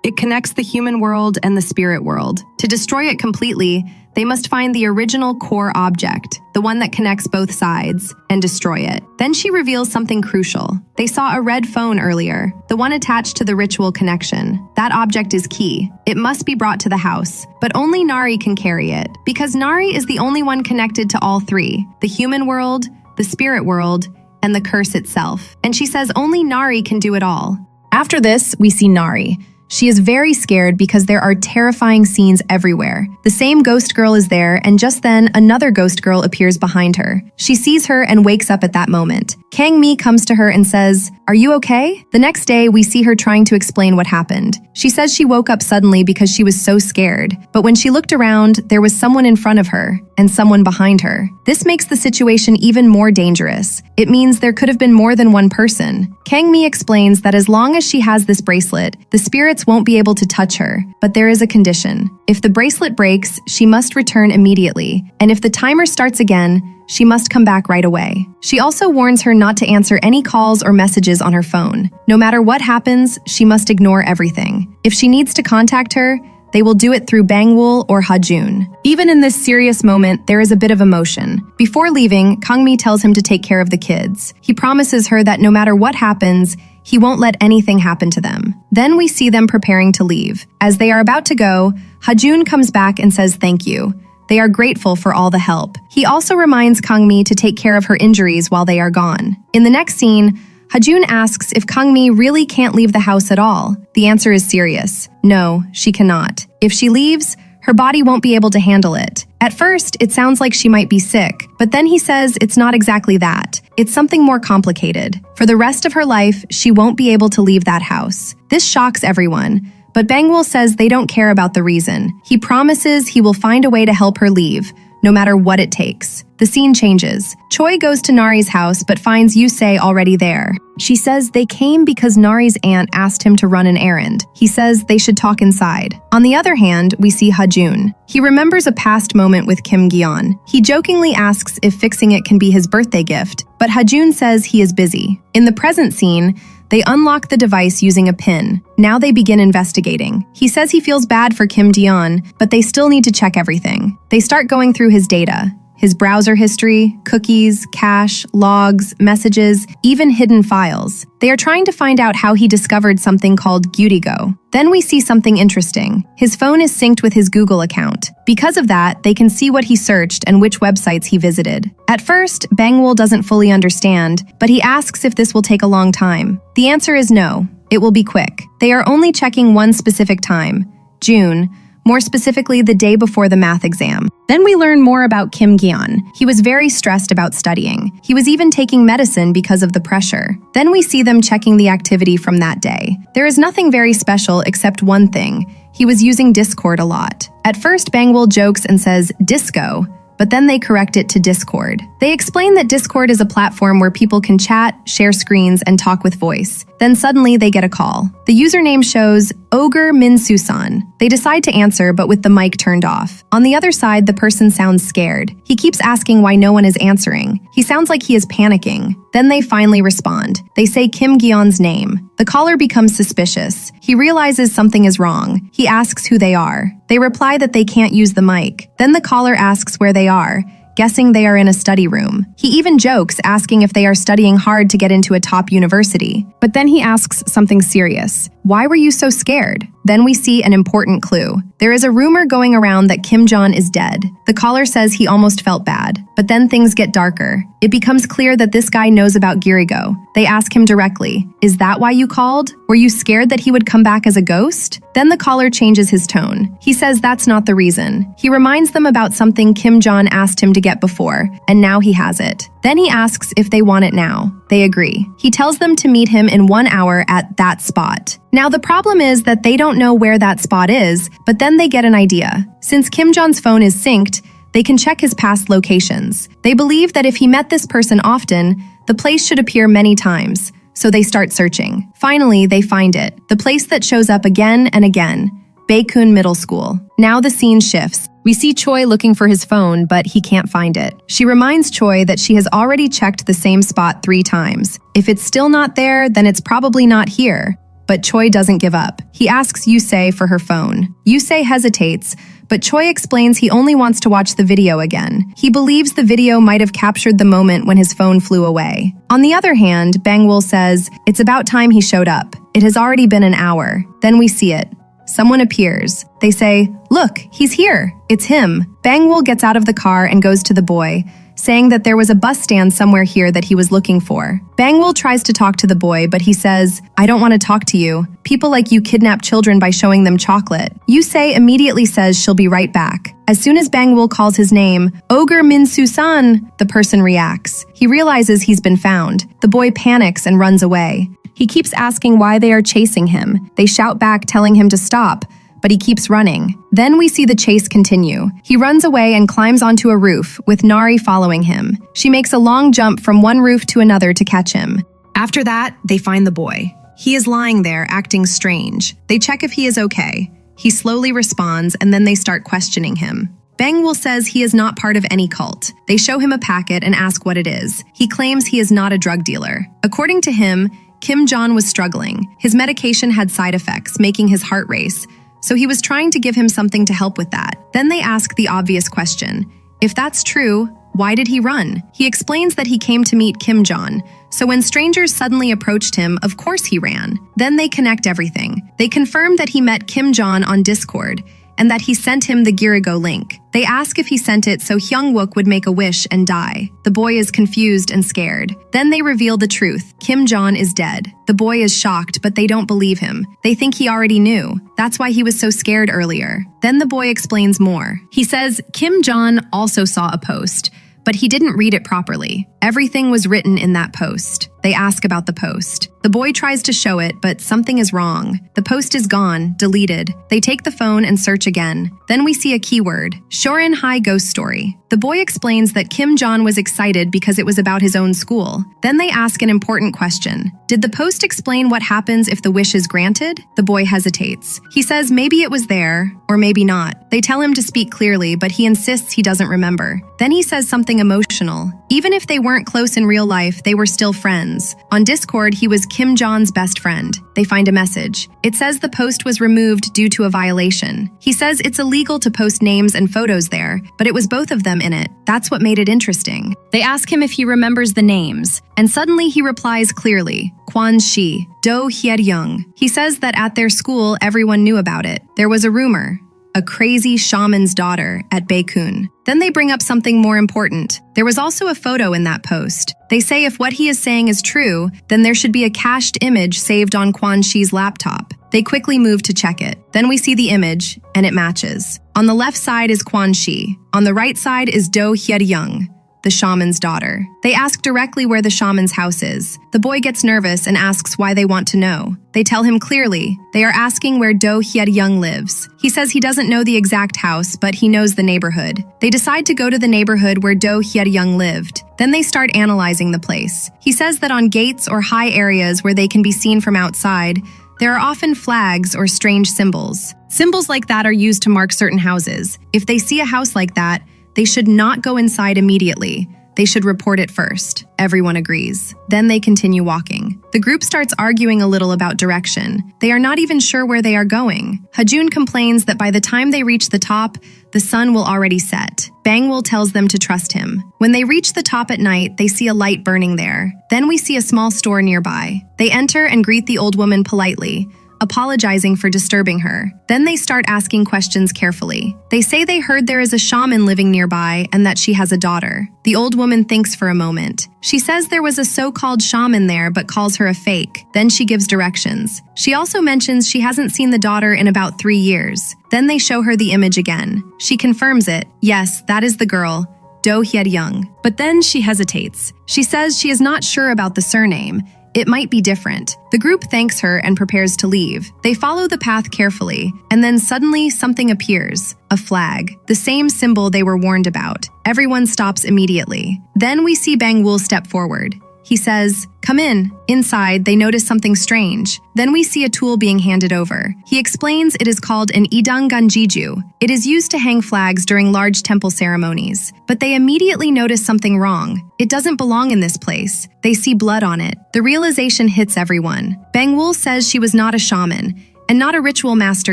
It connects the human world and the spirit world. To destroy it completely, they must find the original core object, the one that connects both sides, and destroy it. Then she reveals something crucial. They saw a red phone earlier, the one attached to the ritual connection. That object is key. It must be brought to the house, but only Nari can carry it, because Nari is the only one connected to all three, the human world, the spirit world, and the curse itself. And she says only Nari can do it all. After this, we see Nari. She is very scared because there are terrifying scenes everywhere. The same ghost girl is there, and just then, another ghost girl appears behind her. She sees her and wakes up at that moment. Kang Mi comes to her and says, "Are you okay?" The next day, we see her trying to explain what happened. She says she woke up suddenly because she was so scared. But when she looked around, there was someone in front of her and someone behind her. This makes the situation even more dangerous. It means there could have been more than one person. Kang Mi explains that as long as she has this bracelet, the spirits won't be able to touch her. But there is a condition. If the bracelet breaks, she must return immediately. And if the timer starts again, she must come back right away. She also warns her not to answer any calls or messages on her phone. No matter what happens, she must ignore everything. If she needs to contact her, they will do it through Bangwol or Hajun. Even in this serious moment, there is a bit of emotion. Before leaving, Kang Mi tells him to take care of the kids. He promises her that no matter what happens, he won't let anything happen to them. Then we see them preparing to leave. As they are about to go, Hajun comes back and says thank you. They are grateful for all the help. He also reminds Kang Mi to take care of her injuries while they are gone. In the next scene, Hajun asks if Kang Mi really can't leave the house at all. The answer is serious. No, she cannot. If she leaves, her body won't be able to handle it. At first, it sounds like she might be sick, but then he says it's not exactly that. It's something more complicated. For the rest of her life, she won't be able to leave that house. This shocks everyone. But Bangwol says they don't care about the reason. He promises he will find a way to help her leave, no matter what it takes. The scene changes. Choi goes to Nari's house but finds Yusei already there. She says they came because Nari's aunt asked him to run an errand. He says they should talk inside. On the other hand, we see Hajun. He remembers a past moment with Kim Gyeon. He jokingly asks if fixing it can be his birthday gift, but Hajun says he is busy. In the present scene, they unlock the device using a pin. Now they begin investigating. He says he feels bad for Kim Gyeon, but they still need to check everything. They start going through his data. His browser history, cookies, cache, logs, messages, even hidden files. They are trying to find out how he discovered something called Gutigo. Then we see something interesting. His phone is synced with his Google account. Because of that, they can see what he searched and which websites he visited. At first, Bangwol doesn't fully understand, but he asks if this will take a long time. The answer is no. It will be quick. They are only checking one specific time, June, more specifically the day before the math exam. Then we learn more about Kim Gyeon. He was very stressed about studying. He was even taking medicine because of the pressure. Then we see them checking the activity from that day. There is nothing very special except one thing. He was using Discord a lot. At first, Bangwol jokes and says, disco, but then they correct it to Discord. They explain that Discord is a platform where people can chat, share screens, and talk with voice. Then suddenly they get a call. The username shows Ogre Min Susan. They decide to answer, but with the mic turned off. On the other side, the person sounds scared. He keeps asking why no one is answering. He sounds like he is panicking. Then they finally respond. They say Kim Gyeon's name. The caller becomes suspicious. He realizes something is wrong. He asks who they are. They reply that they can't use the mic. Then the caller asks where they are, guessing they are in a study room. He even jokes, asking if they are studying hard to get into a top university. But then he asks something serious. Why were you so scared? Then we see an important clue. There is a rumor going around that Kim Jong is dead. The caller says he almost felt bad, but then things get darker. It becomes clear that this guy knows about Girigo. They ask him directly, "Is that why you called? Were you scared that he would come back as a ghost?" Then the caller changes his tone. He says that's not the reason. He reminds them about something Kim Jong asked him to get before, and now he has it. Then he asks if they want it now. They agree. He tells them to meet him in 1 hour at that spot. Now the problem is that they don't know where that spot is, but then they get an idea. Since Kim Jong's phone is synced, they can check his past locations. They believe that if he met this person often, the place should appear many times, so they start searching. Finally, they find it, the place that shows up again and again, Baekun Middle School. Now the scene shifts. We see Choi looking for his phone, but he can't find it. She reminds Choi that she has already checked the same spot 3 times. If it's still not there, then it's probably not here. But Choi doesn't give up. He asks Yusei for her phone. Yusei hesitates, but Choi explains he only wants to watch the video again. He believes the video might have captured the moment when his phone flew away. On the other hand, Bangwol says, it's about time he showed up. It has already been an hour. Then we see it. Someone appears. They say, "Look, he's here. It's him." Bangwol gets out of the car and goes to the boy, saying that there was a bus stand somewhere here that he was looking for. Bangwol tries to talk to the boy, but he says, "I don't want to talk to you. People like you kidnap children by showing them chocolate." Yusei immediately says she'll be right back. As soon as Bangwol calls his name, "Ogre Min-su-san," the person reacts. He realizes he's been found. The boy panics and runs away. He keeps asking why they are chasing him. They shout back telling him to stop, but he keeps running. Then we see the chase continue. He runs away and climbs onto a roof, with Nari following him. She makes a long jump from one roof to another to catch him. After that, they find the boy. He is lying there, acting strange. They check if he is okay. He slowly responds, and then they start questioning him. Bangwol says he is not part of any cult. They show him a packet and ask what it is. He claims he is not a drug dealer. According to him, Kim Jong was struggling. His medication had side effects, making his heart race, so he was trying to give him something to help with that. Then they ask the obvious question. If that's true, why did he run? He explains that he came to meet Kim Jong, so when strangers suddenly approached him, of course he ran. Then they connect everything. They confirm that he met Kim Jong on Discord, and that he sent him the Girigo link. They ask if he sent it so Hyungwook would make a wish and die. The boy is confused and scared. Then they reveal the truth. Kim Jong is dead. The boy is shocked, but they don't believe him. They think he already knew. That's why he was so scared earlier. Then the boy explains more. He says Kim Jong also saw a post, but he didn't read it properly. Everything was written in that post. They ask about the post. The boy tries to show it, but something is wrong. The post is gone, deleted. They take the phone and search again. Then we see a keyword, Shorin High Ghost Story. The boy explains that Kim Jong was excited because it was about his own school. Then they ask an important question. Did the post explain what happens if the wish is granted? The boy hesitates. He says maybe it was there, or maybe not. They tell him to speak clearly, but he insists he doesn't remember. Then he says something emotional. Even if they weren't close in real life, they were still friends. On Discord, he was Kim Jong's best friend. They find a message. It says the post was removed due to a violation. He says it's illegal to post names and photos there, but it was both of them in it. That's what made it interesting. They ask him if he remembers the names, and suddenly he replies clearly, Kwon Shi, Do Hyeryung. He says that at their school, everyone knew about it. There was a rumor. A crazy shaman's daughter at Baekun. Then they bring up something more important. There was also a photo in that post. They say if what he is saying is true, then there should be a cached image saved on Kwon Shi's laptop. They quickly move to check it. Then we see the image, and it matches. On the left side is Kwon Shi. On the right side is Do Hyeryung, the shaman's daughter. They ask directly where the shaman's house is. The boy gets nervous and asks why they want to know. They tell him clearly. They are asking where Do Hyeryung lives. He says he doesn't know the exact house, but he knows the neighborhood. They decide to go to the neighborhood where Do Hyeryung lived. Then they start analyzing the place. He says that on gates or high areas where they can be seen from outside, there are often flags or strange symbols. Symbols like that are used to mark certain houses. If they see a house like that, they should not go inside immediately. They should report it first. Everyone agrees. Then they continue walking. The group starts arguing a little about direction. They are not even sure where they are going. Hajun complains that by the time they reach the top, the sun will already set. Bangwol tells them to trust him. When they reach the top at night, they see a light burning there. Then we see a small store nearby. They enter and greet the old woman politely. apologizing for disturbing her. Then they start asking questions carefully. They say they heard there is a shaman living nearby and that she has a daughter. The old woman thinks for a moment. She says there was a so-called shaman there but calls her a fake. Then she gives directions. She also mentions she hasn't seen the daughter in about 3 years. Then they show her the image again. She confirms it. Yes, that is the girl, Do Hyed-young. But then she hesitates. She says she is not sure about the surname. It might be different. The group thanks her and prepares to leave. They follow the path carefully, and then suddenly something appears. A flag, the same symbol they were warned about. Everyone stops immediately. Then we see Bang-woo step forward. He says, "Come in." Inside, they notice something strange. Then we see a tool being handed over. He explains it is called an idanganjiju. It is used to hang flags during large temple ceremonies. But they immediately notice something wrong. It doesn't belong in this place. They see blood on it. The realization hits everyone. Bang-woo says she was not a shaman, and not a ritual master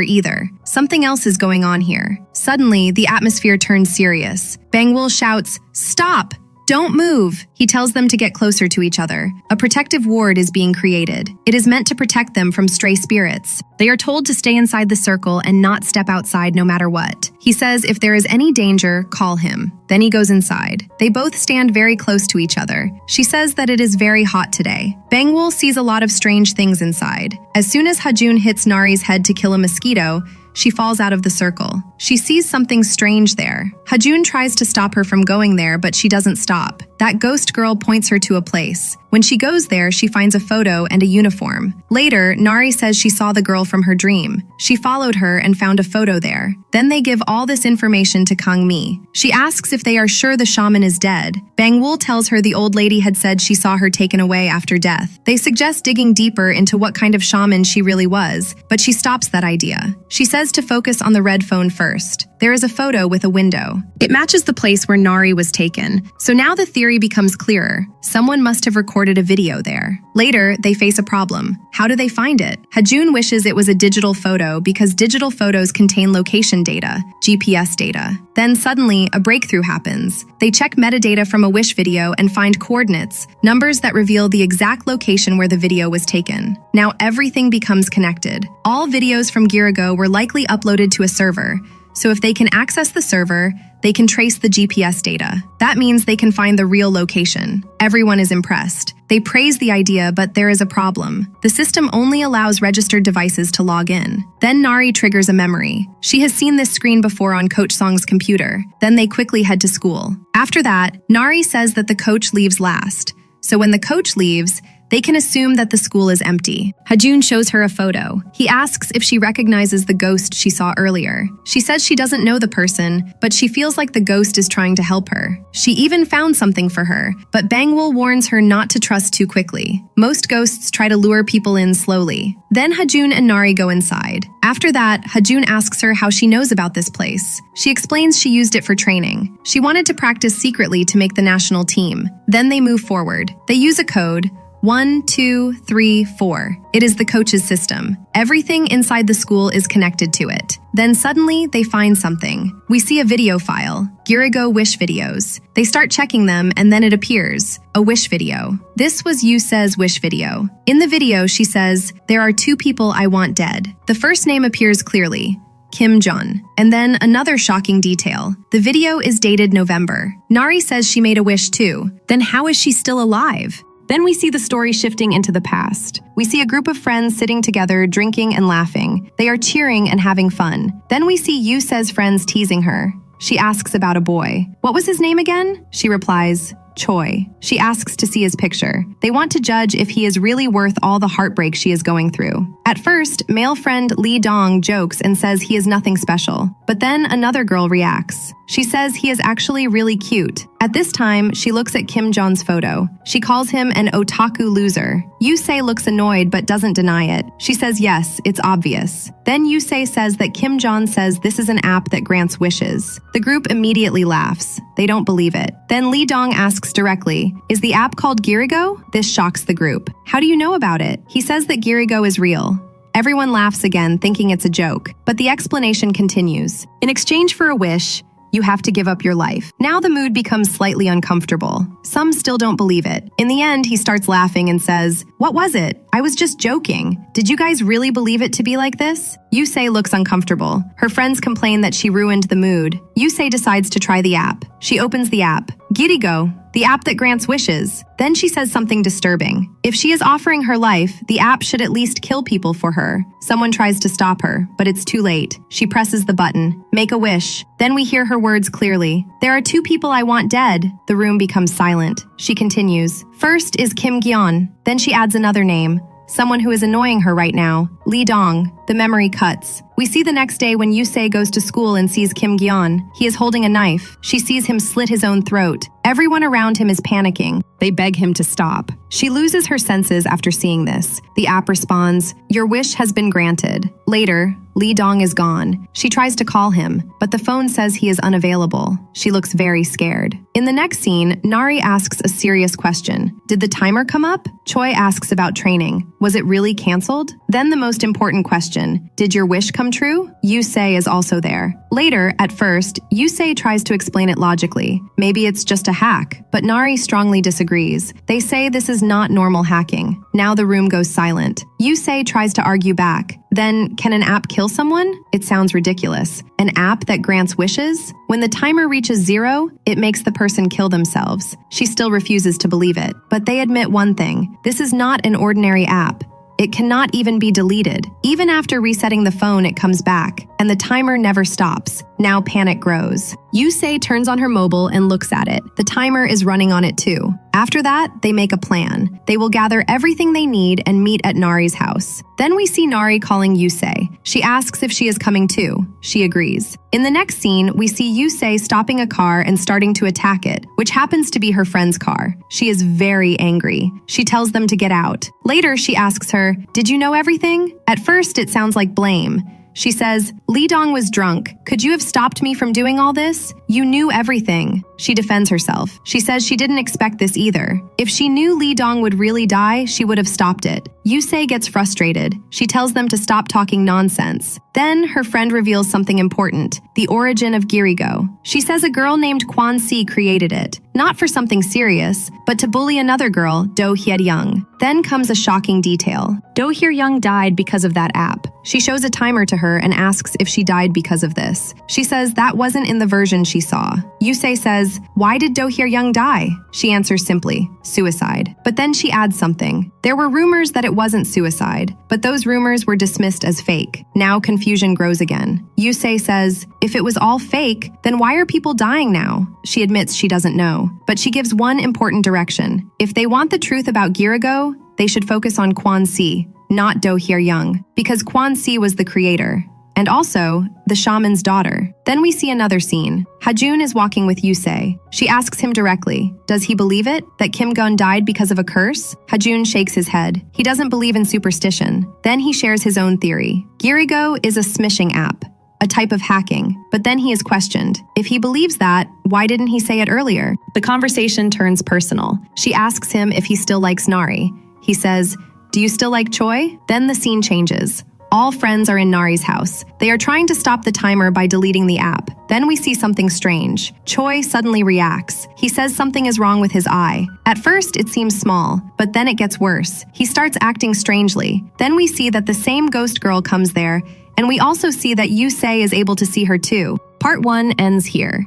either. Something else is going on here. Suddenly, the atmosphere turns serious. Bang-woo shouts, "Stop! Don't move!" He tells them to get closer to each other. A protective ward is being created. It is meant to protect them from stray spirits. They are told to stay inside the circle and not step outside no matter what. He says if there is any danger, call him. Then he goes inside. They both stand very close to each other. She says that it is very hot today. Bang-woo sees a lot of strange things inside. As soon as Ha-jun hits Nari's head to kill a mosquito, she falls out of the circle. She sees something strange there. Ha-jun tries to stop her from going there, but she doesn't stop. That ghost girl points her to a place. When she goes there, she finds a photo and a uniform. Later, Nari says she saw the girl from her dream. She followed her and found a photo there. Then they give all this information to Kang-mi. She asks if they are sure the shaman is dead. Bang-woo tells her the old lady had said she saw her taken away after death. They suggest digging deeper into what kind of shaman she really was, but she stops that idea. She says to focus on the red phone first. There is a photo with a window. It matches the place where Nari was taken, so now the theory becomes clearer. Someone must have recorded a video there. Later, they face a problem. How do they find it? Ha-jun wishes it was a digital photo because digital photos contain location data, GPS data. Then suddenly, a breakthrough happens. They check metadata from a Wish video and find coordinates, numbers that reveal the exact location where the video was taken. Now everything becomes connected. All videos from year ago were likely uploaded to a server, so if they can access the server, they can trace the GPS data. That means they can find the real location. Everyone is impressed. They praise the idea, but there is a problem. The system only allows registered devices to log in. Then Nari triggers a memory. She has seen this screen before on Coach Song's computer. Then they quickly head to school. After that, Nari says that the coach leaves last. So when the coach leaves, they can assume that the school is empty. Ha-jun shows her a photo. He asks if she recognizes the ghost she saw earlier. She says she doesn't know the person, but she feels like the ghost is trying to help her. She even found something for her, but Bang-woo warns her not to trust too quickly. Most ghosts try to lure people in slowly. Then Ha-jun and Nari go inside. After that, Ha-jun asks her how she knows about this place. She explains she used it for training. She wanted to practice secretly to make the national team. Then they move forward. They use a code, 1, 2, 3, 4. It is the coach's system. Everything inside the school is connected to it. Then suddenly, they find something. We see a video file, Girigo Wish videos. They start checking them and then it appears, a Wish video. This was Yuse's Wish video. In the video, she says, "There are 2 people I want dead." The first name appears clearly, Kim Jun. And then another shocking detail. The video is dated November. Nari says she made a wish too. Then how is she still alive? Then we see the story shifting into the past. We see a group of friends sitting together, drinking and laughing. They are cheering and having fun. Then we see Yuse's friends teasing her. She asks about a boy. What was his name again? She replies, Choi. She asks to see his picture. They want to judge if he is really worth all the heartbreak she is going through. At first, male friend Lee Dong jokes and says he is nothing special. But then another girl reacts. She says he is actually really cute. At this time, she looks at Kim Jong's photo. She calls him an otaku loser. Yusei looks annoyed but doesn't deny it. She says yes, it's obvious. Then Yusei says that Kim Jong says this is an app that grants wishes. The group immediately laughs. They don't believe it. Then Lee Dong asks directly, is the app called Girigo? This shocks the group. How do you know about it? He says that Girigo is real. Everyone laughs again, thinking it's a joke, but the explanation continues. In exchange for a wish, You have to give up your life. Now the mood becomes slightly uncomfortable. Some still don't believe it. In the end, he starts laughing and says, "What was it? I was just joking. Did you guys really believe it to be like this?" Yusei looks uncomfortable. Her friends complain that she ruined the mood. Yusei decides to try the app. She opens the app. Girigo, the app that grants wishes. Then she says something disturbing. If she is offering her life, the app should at least kill people for her. Someone tries to stop her, but it's too late. She presses the button. Make a wish. Then we hear her words clearly. "There are 2 people I want dead." The room becomes silent. She continues. "First is Kim Gyeon." Then she adds another name. Someone who is annoying her right now, Lee Dong. The memory cuts. We see the next day when Yusei goes to school and sees Kim Gyeon. He is holding a knife. She sees him slit his own throat. Everyone around him is panicking. They beg him to stop. She loses her senses after seeing this. The app responds, "Your wish has been granted." Later, Lee Dong is gone. She tries to call him, but the phone says he is unavailable. She looks very scared. In the next scene, Nari asks a serious question. Did the timer come up? Choi asks about training. Was it really canceled? Then the most important question, did your wish come true? Yusei is also there. Later, at first, Yusei tries to explain it logically. Maybe it's just a hack, but Nari strongly disagrees. They say this is not normal hacking. Now the room goes silent. Yusei tries to argue back. Then, can an app kill someone? It sounds ridiculous. An app that grants wishes? When the timer reaches 0, it makes the person kill themselves. She still refuses to believe it. But they admit one thing. This is not an ordinary app. It cannot even be deleted. Even after resetting the phone, it comes back, and the timer never stops. Now panic grows. Yusei turns on her mobile and looks at it. The timer is running on it too. After that, they make a plan. They will gather everything they need and meet at Nari's house. Then we see Nari calling Yusei. She asks if she is coming too. She agrees. In the next scene, we see Yusei stopping a car and starting to attack it, which happens to be her friend's car. She is very angry. She tells them to get out. Later, she asks her, "Did you know everything?" At first, it sounds like blame. She says, "Lee Dong was drunk. Could you have stopped me from doing all this? You knew everything." She defends herself. She says she didn't expect this either. If she knew Lee Dong would really die, she would have stopped it. Yusei gets frustrated. She tells them to stop talking nonsense. Then her friend reveals something important, the origin of Girigo. She says a girl named Kwon Si created it, not for something serious, but to bully another girl, Do Hye-young. Then comes a shocking detail. Do Hye-young died because of that app. She shows a timer to her and asks if she died because of this. She says that wasn't in the version she saw. Yusei says, "Why did Do Hye-young die?" She answers simply, "Suicide." But then she adds something. There were rumors that it wasn't suicide, but those rumors were dismissed as fake. Now confusion grows again. Yusei says, "If it was all fake, then why are people dying now?" She admits she doesn't know, but she gives one important direction. If they want the truth about Girigo, they should focus on Kwon Si, not Do Hye-young, because Kwon Si was the creator, and also the shaman's daughter. Then we see another scene. Hajun is walking with Yusei. She asks him directly, does he believe it, that Kim Gun died because of a curse? Hajun shakes his head. He doesn't believe in superstition. Then he shares his own theory. Girigo is a smishing app, a type of hacking, but then he is questioned. If he believes that, why didn't he say it earlier? The conversation turns personal. She asks him if he still likes Nari. He says, "Do you still like Choi?" Then the scene changes. All friends are in Nari's house. They are trying to stop the timer by deleting the app. Then we see something strange. Choi suddenly reacts. He says something is wrong with his eye. At first, it seems small, but then it gets worse. He starts acting strangely. Then we see that the same ghost girl comes there, and we also see that Yusei is able to see her too. Part 1 ends here.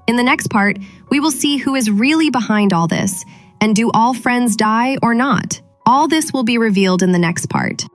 In the next part, we will see who is really behind all this, and do all friends die or not? All this will be revealed in the next part.